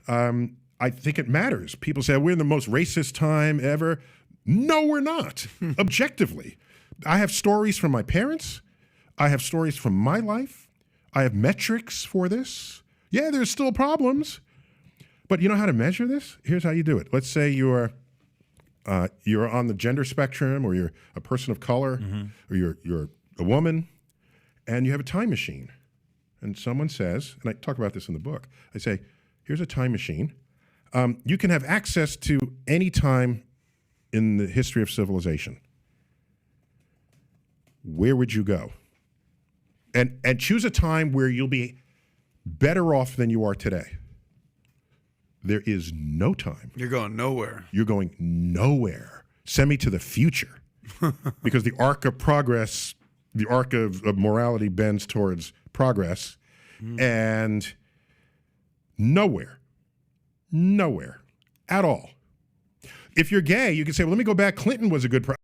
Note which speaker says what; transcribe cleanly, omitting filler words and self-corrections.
Speaker 1: I think it matters. People say, we're in the most racist time ever. No, we're not, objectively. I have stories from my parents. I have stories from my life. I have metrics for this. Yeah, there's still problems. But you know how to measure this? Here's how you do it. Let's say you're on the gender spectrum, or you're a person of color, or you're a woman, and you have a time machine. And someone says, and I talk about this in the book, I say, here's a time machine. You can have access to any time in the history of civilization. Where would you go? And choose a time where you'll be better off than you are today. There is no time.
Speaker 2: You're going nowhere.
Speaker 1: You're going nowhere. Send me to the future. Because the arc of progress, the arc of morality bends towards progress, and nowhere at all. If you're gay, you can say, well, let me go back. Clinton was a good president.